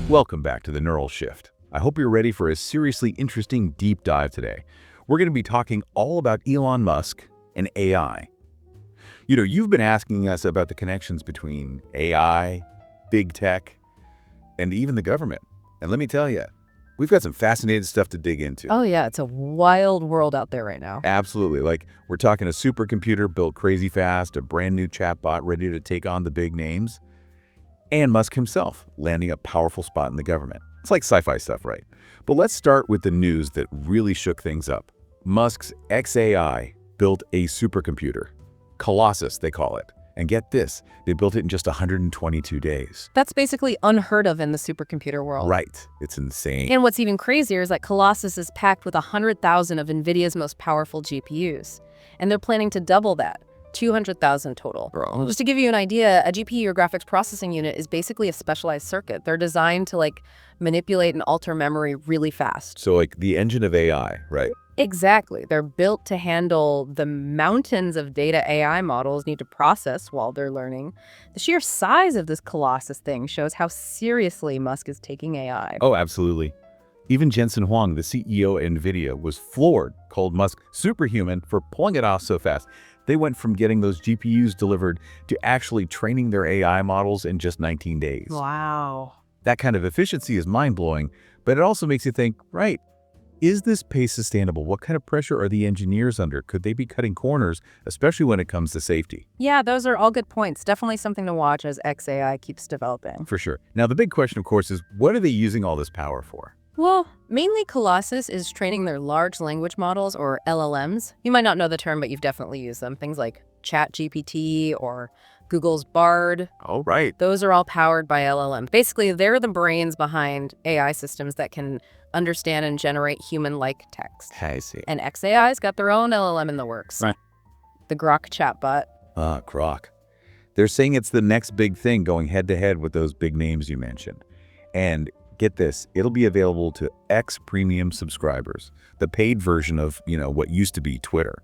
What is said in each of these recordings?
Welcome back to the Neural Shift. I hope you're ready for a seriously interesting deep dive today. We're going to be talking all about Elon Musk and AI. You've been asking us about the connections between AI, big tech, and even the government. And let me tell you, we've got some fascinating stuff to dig into. Oh yeah, it's a wild world out there right now. Absolutely. Like, we're talking a supercomputer built crazy fast, a brand new chatbot ready to take on the big names, and Musk himself landing a powerful spot in the government. It's like sci-fi stuff, right? But let's start with the news that really shook things up. Musk's xAI built a supercomputer. Colossus, they call it. And get this, they built it in just 122 days. That's basically unheard of in the supercomputer world. Right. It's insane. And what's even crazier is that Colossus is packed with 100,000 of NVIDIA's most powerful GPUs. And they're planning to double that, 200,000 total. Bro. Just to give you an idea, a GPU or graphics processing unit is basically a specialized circuit. They're designed to manipulate and alter memory really fast. So like the engine of AI, right? Exactly. They're built to handle the mountains of data AI models need to process while they're learning. The sheer size of this Colossus thing shows how seriously Musk is taking AI. Oh, absolutely. Even Jensen Huang, the CEO of NVIDIA, was floored, called Musk superhuman for pulling it off so fast. They went from getting those GPUs delivered to actually training their AI models in just 19 days. Wow. That kind of efficiency is mind-blowing, but it also makes you think, right, is this pace sustainable? What kind of pressure are the engineers under? Could they be cutting corners, especially when it comes to safety? Yeah, those are all good points. Definitely something to watch as xAI keeps developing. For sure. Now, the big question, of course, is what are they using all this power for? Well, mainly Colossus is training their large language models, or LLMs. You might not know the term, but you've definitely used them. Things like ChatGPT or Google's Bard. Oh, right. Those are all powered by LLM. Basically, they're the brains behind AI systems that can understand and generate human-like text. I see. And xAI's got their own LLM in the works. Right. The Grok chatbot. Grok. They're saying it's the next big thing, going head-to-head with those big names you mentioned. And get this, it'll be available to X Premium subscribers, the paid version of, what used to be Twitter.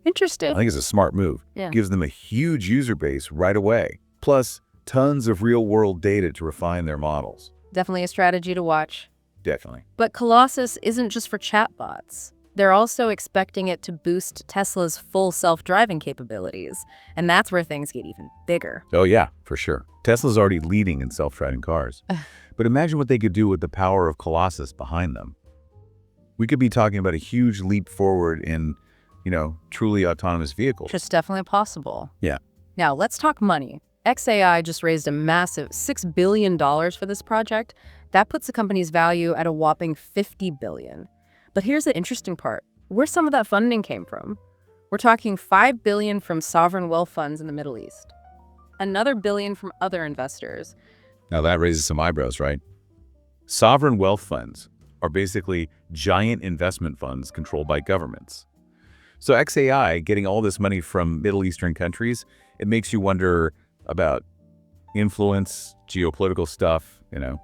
Interesting. I think it's a smart move. Yeah. Gives them a huge user base right away, plus tons of real-world data to refine their models. Definitely a strategy to watch. Definitely. But Colossus isn't just for chatbots. They're also expecting it to boost Tesla's full self-driving capabilities. And that's where things get even bigger. Oh, yeah, for sure. Tesla's already leading in self-driving cars. But imagine what they could do with the power of Colossus behind them. We could be talking about a huge leap forward in, truly autonomous vehicles. It's definitely possible. Yeah. Now, let's talk money. xAI just raised a massive $6 billion for this project. That puts the company's value at a whopping $50 billion. But here's the interesting part. Where some of that funding came from. We're talking $5 billion from sovereign wealth funds in the Middle East. Another $1 billion from other investors. Now that raises some eyebrows, right? Sovereign wealth funds are basically giant investment funds controlled by governments. So xAI getting all this money from Middle Eastern countries, it makes you wonder about influence, geopolitical stuff, What are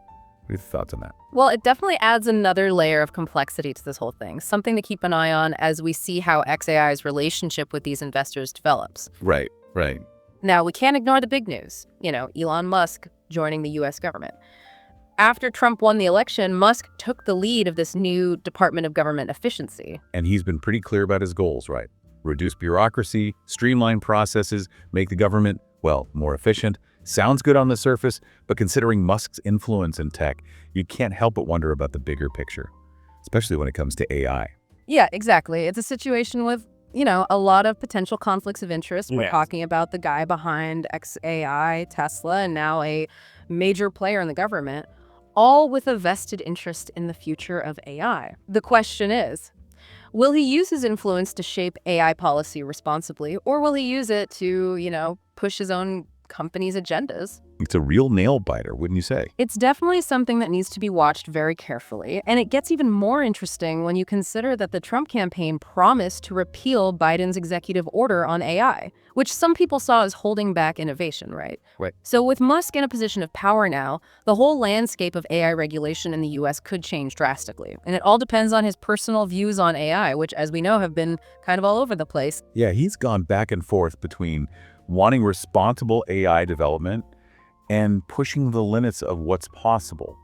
your thoughts on that? Well, it definitely adds another layer of complexity to this whole thing, something to keep an eye on as we see how xAI's relationship with these investors develops. Right. Now, we can't ignore the big news, Elon Musk joining the U.S. government. After Trump won the election, Musk took the lead of this new Department of Government Efficiency. And he's been pretty clear about his goals, right? Reduce bureaucracy, streamline processes, make the government, more efficient. Sounds good on the surface, but considering Musk's influence in tech, you can't help but wonder about the bigger picture, especially when it comes to AI. Yeah, exactly. It's a situation with, a lot of potential conflicts of interest. We're talking about the guy behind xAI, Tesla, and now a major player in the government, all with a vested interest in the future of AI. The question is, will he use his influence to shape AI policy responsibly, or will he use it to, push his own company's agendas? It's a real nail-biter, wouldn't you say? It's definitely something that needs to be watched very carefully, and it gets even more interesting when you consider that the Trump campaign promised to repeal Biden's executive order on AI, which some people saw as holding back innovation, right? Right. So with Musk in a position of power now, the whole landscape of AI regulation in the U.S. could change drastically, and it all depends on his personal views on AI, which, as we know, have been kind of all over the place. Yeah, he's gone back and forth between wanting responsible AI development and pushing the limits of what's possible.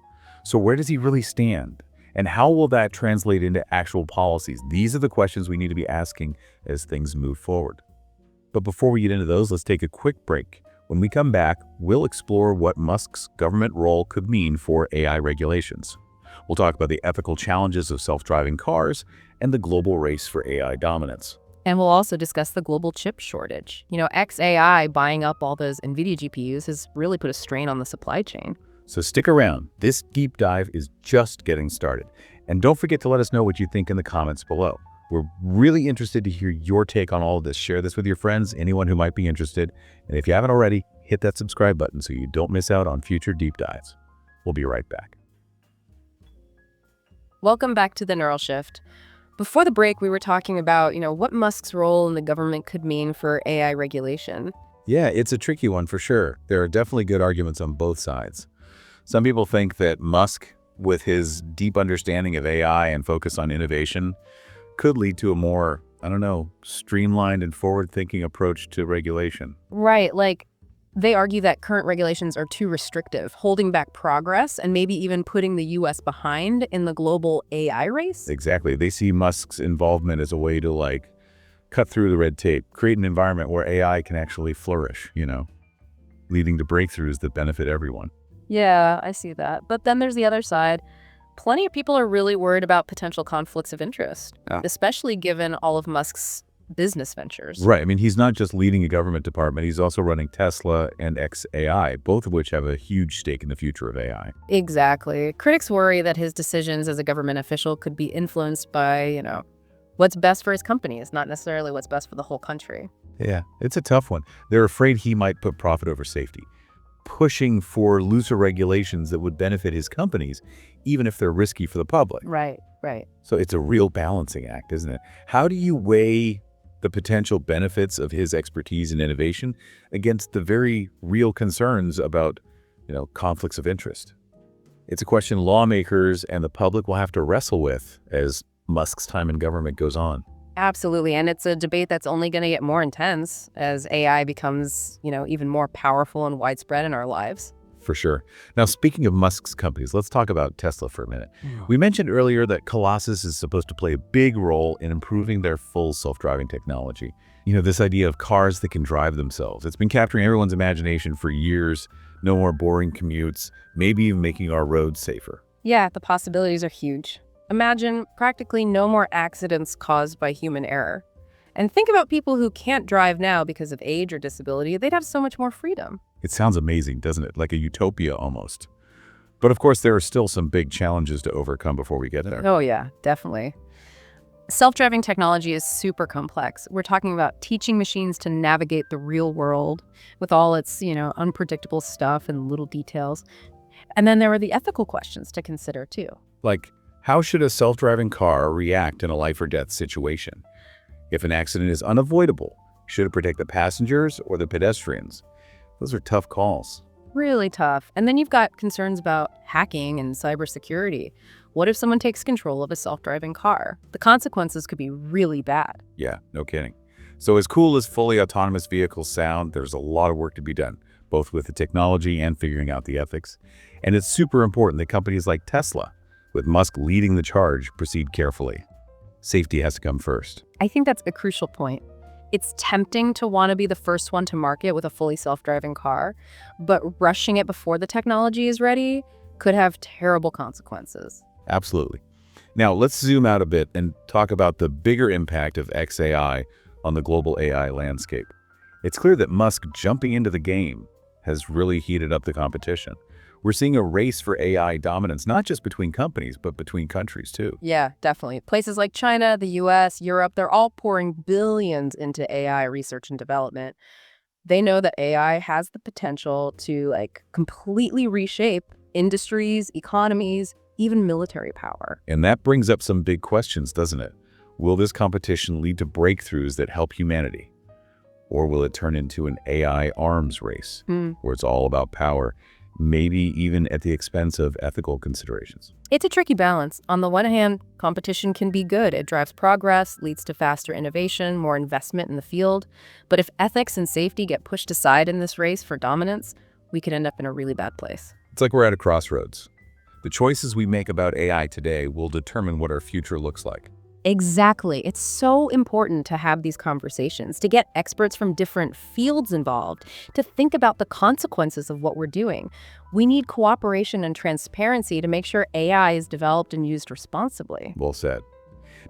So where does he really stand? And how will that translate into actual policies? These are the questions we need to be asking as things move forward. But before we get into those, let's take a quick break. When we come back, we'll explore what Musk's government role could mean for AI regulations. We'll talk about the ethical challenges of self-driving cars and the global race for AI dominance. And we'll also discuss the global chip shortage. xAI buying up all those NVIDIA GPUs has really put a strain on the supply chain. So stick around. This deep dive is just getting started. And don't forget to let us know what you think in the comments below. We're really interested to hear your take on all of this. Share this with your friends, anyone who might be interested. And if you haven't already, hit that subscribe button so you don't miss out on future deep dives. We'll be right back. Welcome back to the Neural Shift. Before the break, we were talking about, what Musk's role in the government could mean for AI regulation. Yeah, it's a tricky one for sure. There are definitely good arguments on both sides. Some people think that Musk, with his deep understanding of AI and focus on innovation, could lead to a more, streamlined and forward-thinking approach to regulation. Right, they argue that current regulations are too restrictive, holding back progress and maybe even putting the U.S. behind in the global AI race. Exactly. They see Musk's involvement as a way to, cut through the red tape, create an environment where AI can actually flourish, leading to breakthroughs that benefit everyone. Yeah, I see that. But then there's the other side. Plenty of people are really worried about potential conflicts of interest, especially given all of Musk's business ventures. Right. I mean, he's not just leading a government department. He's also running Tesla and xAI, both of which have a huge stake in the future of AI. Exactly. Critics worry that his decisions as a government official could be influenced by, what's best for his companies, not necessarily what's best for the whole country. Yeah, it's a tough one. They're afraid he might put profit over safety, pushing for looser regulations that would benefit his companies, even if they're risky for the public. Right. So it's a real balancing act, isn't it? How do you weigh the potential benefits of his expertise and innovation against the very real concerns about, conflicts of interest? It's a question lawmakers and the public will have to wrestle with as Musk's time in government goes on. Absolutely. And it's a debate that's only going to get more intense as AI becomes, even more powerful and widespread in our lives. For sure. Now, speaking of Musk's companies, let's talk about Tesla for a minute. We mentioned earlier that Colossus is supposed to play a big role in improving their full self-driving technology. This idea of cars that can drive themselves. It's been capturing everyone's imagination for years. No more boring commutes, maybe even making our roads safer. Yeah, the possibilities are huge. Imagine practically no more accidents caused by human error. And think about people who can't drive now because of age or disability. They'd have so much more freedom. It sounds amazing, doesn't it? Like a utopia almost. But of course, there are still some big challenges to overcome before we get there. Oh yeah, definitely. Self-driving technology is super complex. We're talking about teaching machines to navigate the real world with all its, unpredictable stuff and little details. And then there are the ethical questions to consider too. Like, how should a self-driving car react in a life or death situation? If an accident is unavoidable, should it protect the passengers or the pedestrians? Those are tough calls. Really tough. And then you've got concerns about hacking and cybersecurity. What if someone takes control of a self-driving car? The consequences could be really bad. Yeah, no kidding. So as cool as fully autonomous vehicles sound, there's a lot of work to be done, both with the technology and figuring out the ethics. And it's super important that companies like Tesla, with Musk leading the charge, proceed carefully. Safety has to come first. I think that's a crucial point. It's tempting to want to be the first one to market with a fully self-driving car, but rushing it before the technology is ready could have terrible consequences. Absolutely. Now, let's zoom out a bit and talk about the bigger impact of xAI on the global AI landscape. It's clear that Musk jumping into the game has really heated up the competition. We're seeing a race for AI dominance, not just between companies, but between countries too. Yeah, definitely. Places like China, the US, Europe, they're all pouring billions into AI research and development. They know that AI has the potential to completely reshape industries, economies, even military power. And that brings up some big questions, doesn't it? Will this competition lead to breakthroughs that help humanity? Or will it turn into an AI arms race where it's all about power? Maybe even at the expense of ethical considerations. It's a tricky balance. On the one hand, competition can be good. It drives progress, leads to faster innovation, more investment in the field. But if ethics and safety get pushed aside in this race for dominance, we could end up in a really bad place. It's like we're at a crossroads. The choices we make about AI today will determine what our future looks like. Exactly. It's so important to have these conversations, to get experts from different fields involved, to think about the consequences of what we're doing. We need cooperation and transparency to make sure AI is developed and used responsibly. Well said.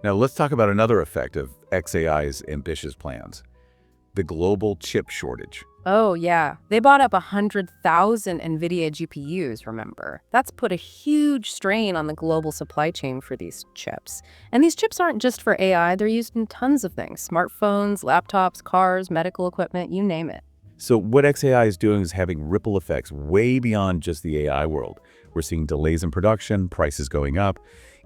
Now let's talk about another effect of xAI's ambitious plans, the global chip shortage. Oh, yeah. They bought up 100,000 NVIDIA GPUs, remember? That's put a huge strain on the global supply chain for these chips. And these chips aren't just for AI, they're used in tons of things. Smartphones, laptops, cars, medical equipment, you name it. So what xAI is doing is having ripple effects way beyond just the AI world. We're seeing delays in production, prices going up,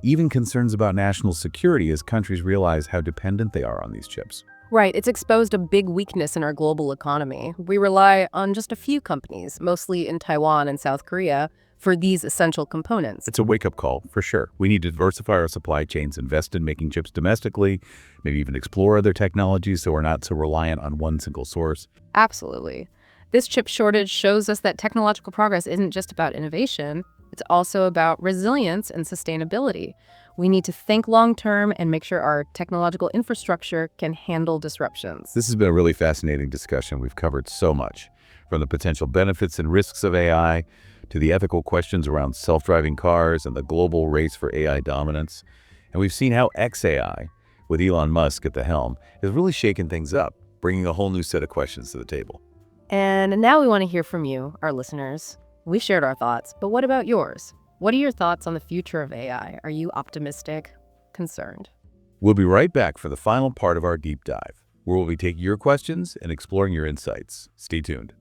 even concerns about national security as countries realize how dependent they are on these chips. Right, it's exposed a big weakness in our global economy. We rely on just a few companies, mostly in Taiwan and South Korea, for these essential components. It's a wake-up call, for sure. We need to diversify our supply chains, invest in making chips domestically, maybe even explore other technologies so we're not so reliant on one single source. Absolutely. This chip shortage shows us that technological progress isn't just about innovation, it's also about resilience and sustainability. We need to think long-term and make sure our technological infrastructure can handle disruptions. This has been a really fascinating discussion. We've covered so much, from the potential benefits and risks of AI to the ethical questions around self-driving cars and the global race for AI dominance. And we've seen how xAI, with Elon Musk at the helm, has really shaken things up, bringing a whole new set of questions to the table. And now we want to hear from you, our listeners. We shared our thoughts, but what about yours? What are your thoughts on the future of AI? Are you optimistic, concerned? We'll be right back for the final part of our deep dive, where we'll be taking your questions and exploring your insights. Stay tuned.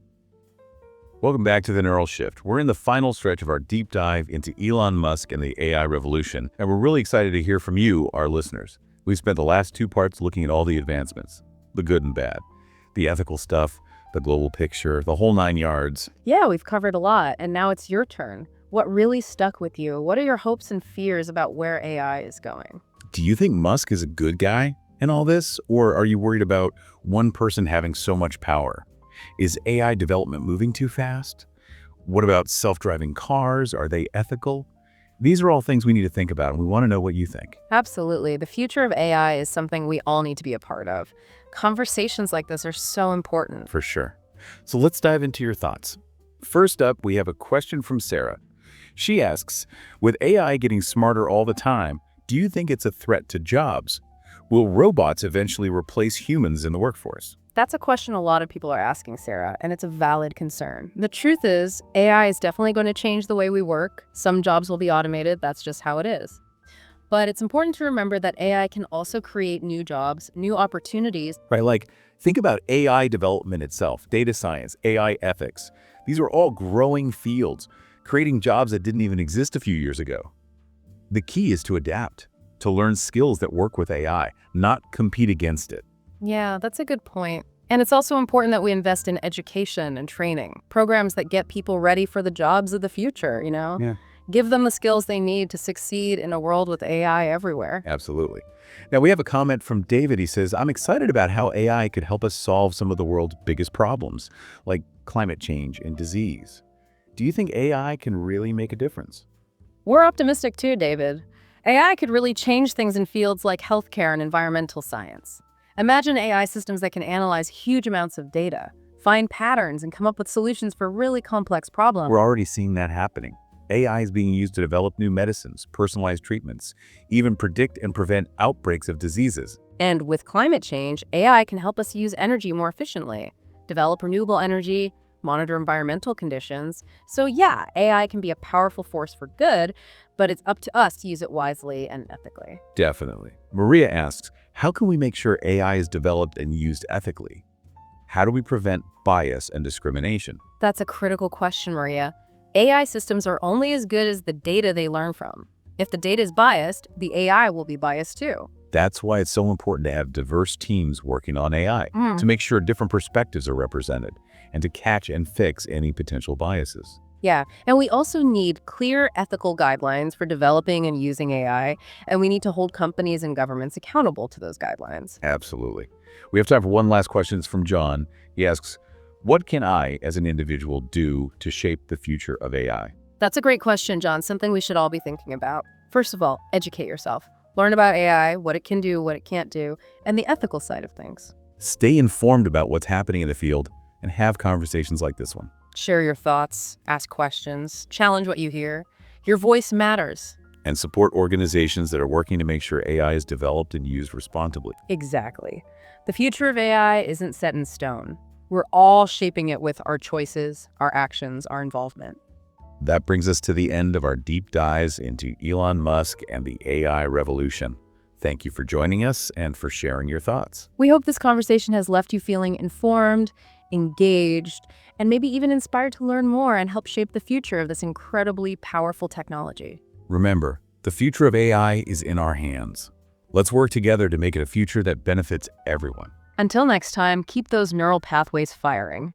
Welcome back to The Neural Shift. We're in the final stretch of our deep dive into Elon Musk and the AI revolution, and we're really excited to hear from you, our listeners. We've spent the last two parts looking at all the advancements, the good and bad, the ethical stuff, the global picture, the whole 9 yards. Yeah, we've covered a lot, and now it's your turn. What really stuck with you? What are your hopes and fears about where AI is going? Do you think Musk is a good guy in all this, or are you worried about one person having so much power? Is AI development moving too fast? What about self-driving cars? Are they ethical? These are all things we need to think about, and we want to know what you think. Absolutely. The future of AI is something we all need to be a part of. Conversations like this are so important. For sure. So let's dive into your thoughts. First up, we have a question from Sarah. She asks, with AI getting smarter all the time, do you think it's a threat to jobs? Will robots eventually replace humans in the workforce? That's a question a lot of people are asking, Sarah, and it's a valid concern. The truth is, AI is definitely going to change the way we work. Some jobs will be automated. That's just how it is. But it's important to remember that AI can also create new jobs, new opportunities. Right, like think about AI development itself, data science, AI ethics. These are all growing fields, creating jobs that didn't even exist a few years ago. The key is to adapt, to learn skills that work with AI, not compete against it. Yeah, that's a good point. And it's also important that we invest in education and training, programs that get people ready for the jobs of the future, Yeah. Give them the skills they need to succeed in a world with AI everywhere. Absolutely. Now we have a comment from David. He says, I'm excited about how AI could help us solve some of the world's biggest problems, like climate change and disease. Do you think AI can really make a difference? We're optimistic too, David. AI could really change things in fields like healthcare and environmental science. Imagine AI systems that can analyze huge amounts of data, find patterns, and come up with solutions for really complex problems. We're already seeing that happening. AI is being used to develop new medicines, personalized treatments, even predict and prevent outbreaks of diseases. And with climate change, AI can help us use energy more efficiently, develop renewable energy, monitor environmental conditions. So yeah, AI can be a powerful force for good, but it's up to us to use it wisely and ethically. Definitely. Maria asks, how can we make sure AI is developed and used ethically? How do we prevent bias and discrimination? That's a critical question, Maria. AI systems are only as good as the data they learn from. If the data is biased, the AI will be biased too. That's why it's so important to have diverse teams working on AI, to make sure different perspectives are represented, and to catch and fix any potential biases. Yeah, and we also need clear ethical guidelines for developing and using AI, and we need to hold companies and governments accountable to those guidelines. Absolutely. We have time for one last question. It's from John. He asks, what can I, as an individual, do to shape the future of AI? That's a great question, John. Something we should all be thinking about. First of all, educate yourself. Learn about AI, what it can do, what it can't do, and the ethical side of things. Stay informed about what's happening in the field and have conversations like this one. Share your thoughts, ask questions, challenge what you hear. Your voice matters. And support organizations that are working to make sure AI is developed and used responsibly. Exactly. The future of AI isn't set in stone. We're all shaping it with our choices, our actions, our involvement. That brings us to the end of our deep dives into Elon Musk and the AI revolution. Thank you for joining us and for sharing your thoughts. We hope this conversation has left you feeling informed, engaged, and maybe even inspired to learn more and help shape the future of this incredibly powerful technology. Remember, the future of AI is in our hands. Let's work together to make it a future that benefits everyone. Until next time, keep those neural pathways firing.